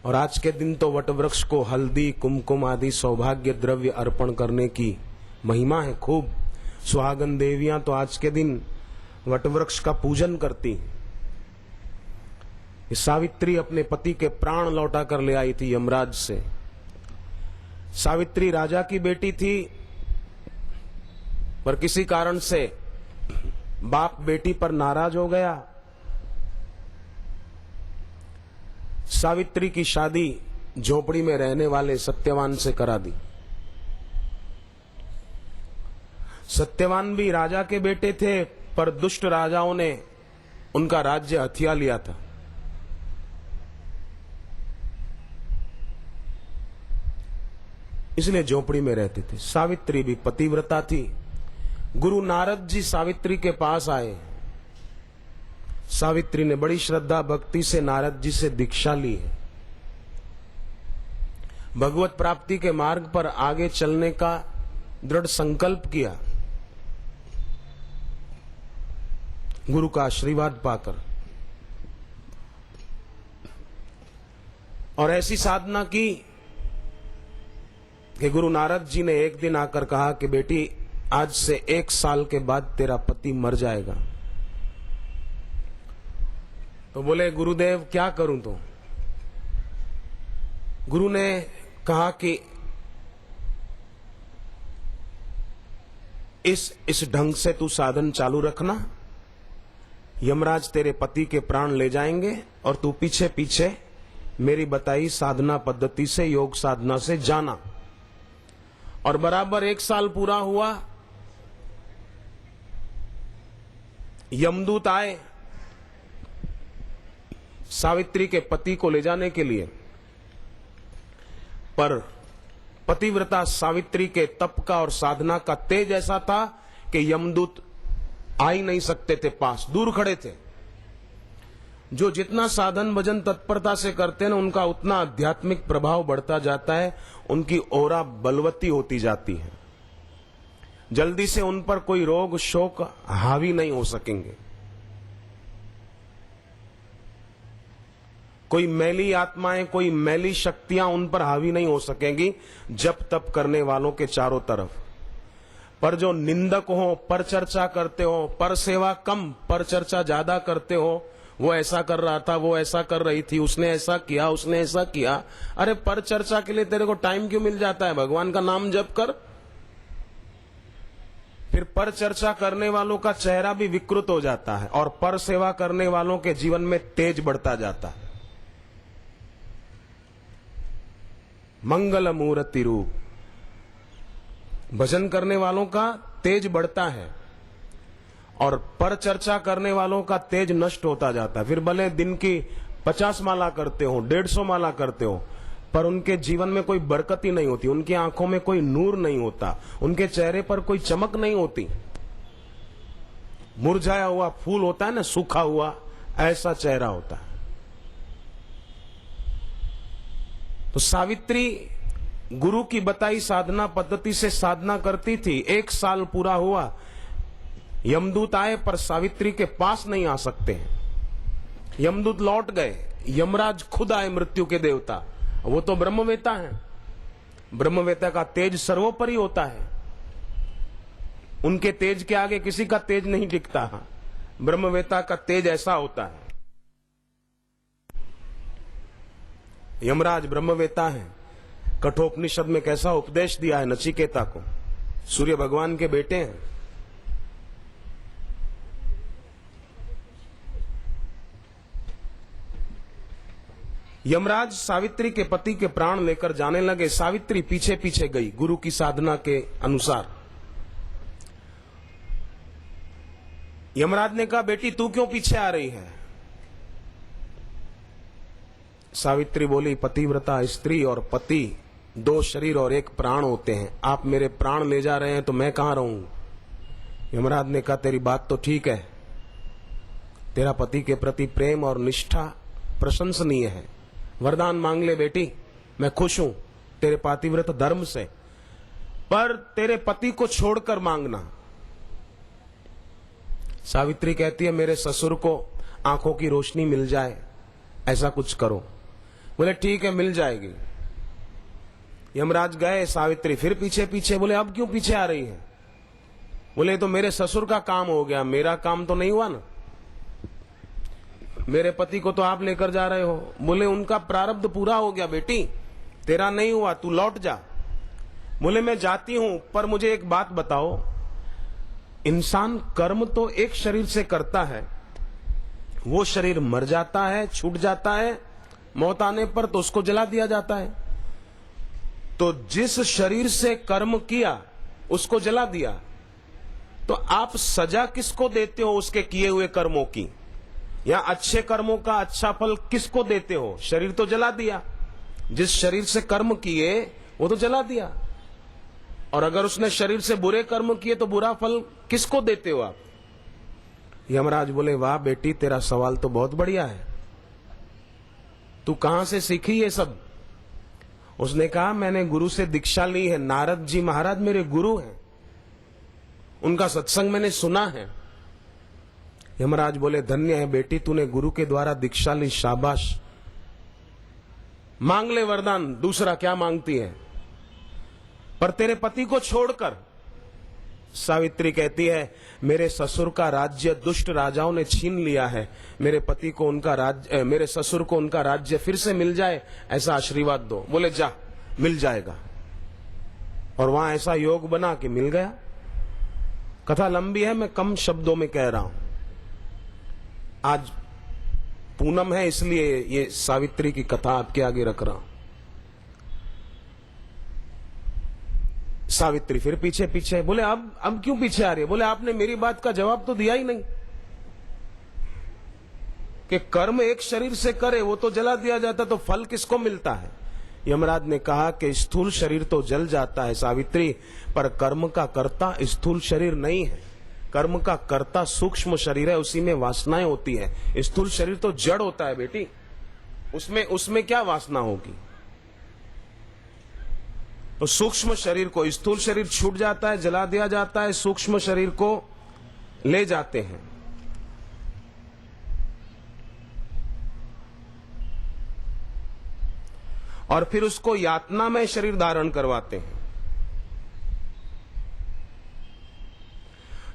और आज के दिन तो वटवृक्ष को हल्दी कुमकुम आदि सौभाग्य द्रव्य अर्पण करने की महिमा है खूब। सुहागन देवियां तो आज के दिन वटवृक्ष का पूजन करती। सावित्री अपने पति के प्राण लौटा कर ले आई थी यमराज से। सावित्री राजा की बेटी थी, पर किसी कारण से बाप बेटी पर नाराज हो गया। सावित्री की शादी झोपड़ी में रहने वाले सत्यवान से करा दी। सत्यवान भी राजा के बेटे थे, पर दुष्ट राजाओं ने उनका राज्य हथिया लिया था। इसलिए झोपड़ी में रहते थे। सावित्री भी पतिव्रता थी। गुरु नारद जी सावित्री के पास आए। सावित्री ने बड़ी श्रद्धा भक्ति से नारद जी से दीक्षा ली है। भगवत प्राप्ति के मार्ग पर आगे चलने का दृढ़ संकल्प किया, गुरु का आशीर्वाद पाकर। और ऐसी साधना की कि गुरु नारद जी ने एक दिन आकर कहा कि बेटी, आज से 1 साल के बाद तेरा पति मर जाएगा। तो बोले, गुरुदेव क्या करूं? तो गुरु ने कहा कि इस ढंग से तू साधन चालू रखना, यमराज तेरे पति के प्राण ले जाएंगे और तू पीछे पीछे मेरी बताई साधना पद्धति से, योग साधना से जाना। और बराबर 1 साल पूरा हुआ। यमदूत आए सावित्री के पति को ले जाने के लिए, पर पतिव्रता सावित्री के तप का और साधना का तेज ऐसा था कि यमदूत आ ही नहीं सकते थे, पास दूर खड़े थे। जो जितना साधन भजन तत्परता से करते हैं ना, उनका उतना आध्यात्मिक प्रभाव बढ़ता जाता है, उनकी ओरा बलवती होती जाती है। जल्दी से उन पर कोई रोग शोक हावी नहीं हो सकेंगे। कोई मैली आत्माएं, कोई मैली शक्तियां उन पर हावी नहीं हो सकेंगी जप तप करने वालों के चारों तरफ। पर जो निंदक हो, पर चर्चा करते हो, पर सेवा कम पर चर्चा ज्यादा करते हो, वो ऐसा कर रहा था, वो ऐसा कर रही थी, उसने ऐसा किया, उसने ऐसा किया। अरे पर चर्चा के लिए तेरे को टाइम क्यों मिल जाता है? भगवान का नाम जप कर। फिर पर चर्चा करने वालों का चेहरा भी विकृत हो जाता है और पर सेवा करने वालों के जीवन में तेज बढ़ता जाता है। मंगल मूर्ति रूप भजन करने वालों का तेज बढ़ता है और पर चर्चा करने वालों का तेज नष्ट होता जाता है। फिर भले दिन की 50 माला करते हो, 150 माला करते हो, पर उनके जीवन में कोई बरकत ही नहीं होती, उनकी आंखों में कोई नूर नहीं होता, उनके चेहरे पर कोई चमक नहीं होती। मुरझाया हुआ फूल होता है ना, सूखा हुआ, ऐसा चेहरा होता है। तो सावित्री गुरु की बताई साधना पद्धति से साधना करती थी। 1 साल पूरा हुआ, यमदूत आए पर सावित्री के पास नहीं आ सकते हैं। यमदूत लौट गए, यमराज खुद आए, मृत्यु के देवता। वो तो ब्रह्मवेता हैं, ब्रह्मवेता का तेज सर्वोपरि होता है, उनके तेज के आगे किसी का तेज नहीं टिकता। ब्रह्मवेता का तेज ऐसा होता है। यमराज ब्रह्मवेता है। कठोपनिषद में कैसा उपदेश दिया है नचिकेता को, सूर्य भगवान के बेटे हैं। यमराज सावित्री के पति के प्राण लेकर जाने लगे। सावित्री पीछे पीछे गई गुरु की साधना के अनुसार। यमराज ने कहा, बेटी तू क्यों पीछे आ रही है? सावित्री बोली, पतिव्रता स्त्री और पति 2 शरीर और 1 प्राण होते हैं। आप मेरे प्राण ले जा रहे हैं तो मैं कहां रहूं? यमराज ने कहा, तेरी बात तो ठीक है, तेरा पति के प्रति प्रेम और निष्ठा प्रशंसनीय है। वरदान मांग ले बेटी, मैं खुश हूं तेरे पातिव्रत धर्म से, पर तेरे पति को छोड़कर मांगना। सावित्री कहती है, मेरे ससुर को आंखों की रोशनी मिल जाए, ऐसा कुछ करो। बोले ठीक है मिल जाएगी। यमराज गए, सावित्री फिर पीछे पीछे। बोले अब क्यों पीछे आ रही है? बोले तो मेरे ससुर का काम हो गया, मेरा काम तो नहीं हुआ ना। मेरे पति को तो आप लेकर जा रहे हो। बोले उनका प्रारब्ध पूरा हो गया बेटी, तेरा नहीं हुआ, तू लौट जा। बोले मैं जाती हूं, पर मुझे एक बात बताओ, इंसान कर्म तो एक शरीर से करता है, वो शरीर मर जाता है, छूट जाता है, मौत आने पर तो उसको जला दिया जाता है। तो जिस शरीर से कर्म किया उसको जला दिया, तो आप सजा किसको देते हो उसके किए हुए कर्मों की, या अच्छे कर्मों का अच्छा फल किसको देते हो? शरीर तो जला दिया, जिस शरीर से कर्म किए वो तो जला दिया। और अगर उसने शरीर से बुरे कर्म किए तो बुरा फल किसको देते हो आप? यमराज बोले वाह बेटी, तेरा सवाल तो बहुत बढ़िया है, तू कहां से सीखी ये सब? उसने कहा मैंने गुरु से दीक्षा ली है, नारद जी महाराज मेरे गुरु हैं, उनका सत्संग मैंने सुना है। यमराज बोले धन्य है बेटी, तूने गुरु के द्वारा दीक्षा ली, शाबाश, मांग ले वरदान, दूसरा क्या मांगती है? पर तेरे पति को छोड़कर। सावित्री कहती है मेरे ससुर का राज्य दुष्ट राजाओं ने छीन लिया है, मेरे पति को उनका राज्य, मेरे ससुर को उनका राज्य फिर से मिल जाए, ऐसा आशीर्वाद दो। बोले जा, मिल जाएगा। और वहां ऐसा योग बना कि मिल गया। कथा लंबी है, मैं कम शब्दों में कह रहा हूं। आज पूनम है इसलिए ये सावित्री की कथा आपके आगे रख रहा हूं। सावित्री फिर पीछे पीछे। बोले अब क्यों पीछे आ रही है? बोले आपने मेरी बात का जवाब तो दिया ही नहीं कि कर्म एक शरीर से करे वो तो जला दिया जाता, तो फल किसको मिलता है? यमराज ने कहा कि स्थूल शरीर तो जल जाता है सावित्री, पर कर्म का कर्ता स्थूल शरीर नहीं है, कर्म का कर्ता सूक्ष्म शरीर है, उसी में वासनाएं होती है। स्थूल शरीर तो जड़ होता है बेटी, उसमें क्या वासना होगी? तो सूक्ष्म शरीर को, स्थूल शरीर छूट जाता है, जला दिया जाता है, सूक्ष्म शरीर को ले जाते हैं। और फिर उसको यातना में शरीर धारण करवाते हैं।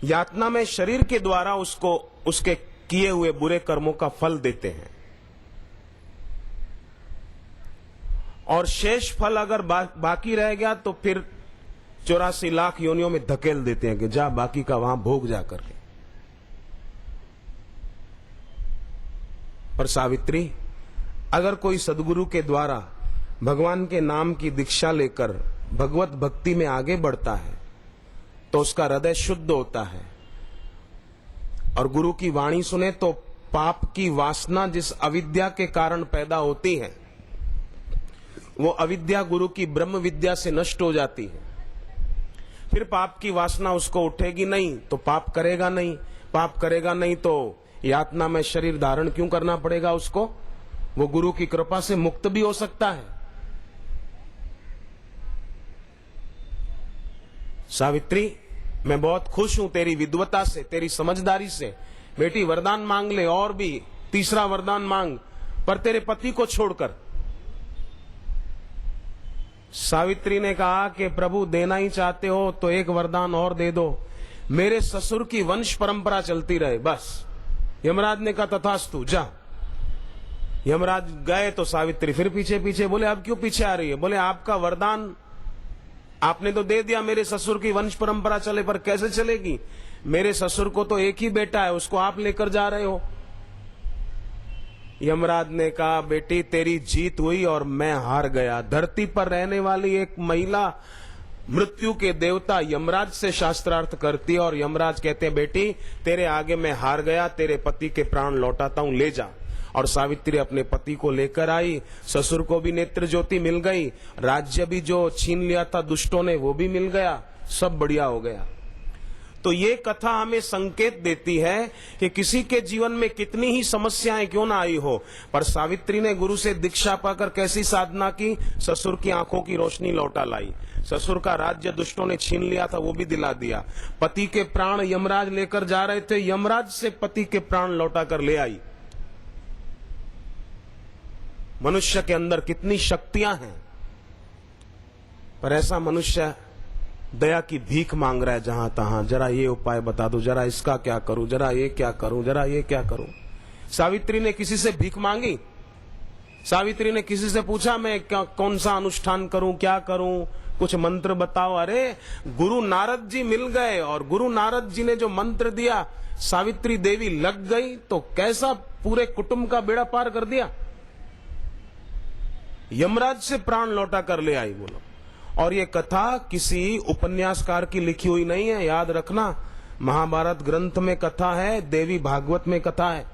यातना में शरीर के द्वारा उसको उसके किए हुए बुरे कर्मों का फल देते हैं, और शेष फल अगर बाकी रह गया तो फिर 84 लाख योनियों में धकेल देते हैं कि जा बाकी का वहां भोग जा करके। पर सावित्री, अगर कोई सदगुरु के द्वारा भगवान के नाम की दीक्षा लेकर भगवत भक्ति में आगे बढ़ता है तो उसका हृदय शुद्ध होता है, और गुरु की वाणी सुने तो पाप की वासना जिस अविद्या के कारण पैदा होती है, वो अविद्या गुरु की ब्रह्म विद्या से नष्ट हो जाती है। फिर पाप की वासना उसको उठेगी नहीं तो पाप करेगा नहीं, पाप करेगा नहीं तो यातना में शरीर धारण क्यों करना पड़ेगा उसको? वो गुरु की कृपा से मुक्त भी हो सकता है। सावित्री, मैं बहुत खुश हूं तेरी विद्वता से, तेरी समझदारी से। बेटी वरदान मांग ले, और भी तीसरा वरदान मांग, पर तेरे पति को छोड़कर। सावित्री ने कहा कि प्रभु देना ही चाहते हो तो एक वरदान और दे दो, मेरे ससुर की वंश परंपरा चलती रहे बस। यमराज ने कहा तथास्तु, जा। यमराज गए तो सावित्री फिर पीछे पीछे। बोले अब क्यों पीछे आ रही है? बोले आपका वरदान आपने तो दे दिया, मेरे ससुर की वंश परंपरा चले, पर कैसे चलेगी? मेरे ससुर को तो एक ही बेटा है, उसको आप लेकर जा रहे हो। यमराज ने कहा बेटी तेरी जीत हुई और मैं हार गया। धरती पर रहने वाली एक महिला मृत्यु के देवता यमराज से शास्त्रार्थ करती है, और यमराज कहते हैं बेटी तेरे आगे मैं हार गया, तेरे पति के प्राण लौटाता हूं, ले जा। और सावित्री अपने पति को लेकर आई, ससुर को भी नेत्र ज्योति मिल गई, राज्य भी जो छीन लिया था दुष्टों ने वो भी मिल गया, सब बढ़िया हो गया। तो ये कथा हमें संकेत देती है कि किसी के जीवन में कितनी ही समस्याएं क्यों ना आई हो, पर सावित्री ने गुरु से दीक्षा पाकर कैसी साधना की, ससुर की आंखों की रोशनी लौटा लाई। ससुर का राज्य दुष्टों ने छीन लिया था वो भी दिला दिया। पति के प्राण यमराज लेकर जा रहे थे, यमराज से पति के प्राण लौटा कर ले आई। मनुष्य के अंदर कितनी शक्तियां हैं, पर ऐसा मनुष्य दया की भीख मांग रहा है जहां तहां, जरा ये उपाय बता दो, जरा इसका क्या करूं, जरा ये क्या करूं, जरा ये क्या करूं। सावित्री ने किसी से भीख मांगी? सावित्री ने किसी से पूछा मैं क्या कौन सा अनुष्ठान करूं, क्या करूं, कुछ मंत्र बताओ? अरे गुरु नारद जी मिल गए और गुरु नारद जी ने जो मंत्र दिया सावित्री देवी लग गई तो कैसा पूरे कुटुंब का बेड़ा पार कर दिया, यमराज से प्राण लौटा कर ले आई। बोलो, और ये कथा किसी उपन्यासकार की लिखी हुई नहीं है, याद रखना। महाभारत ग्रंथ में कथा है, देवी भागवत में कथा है।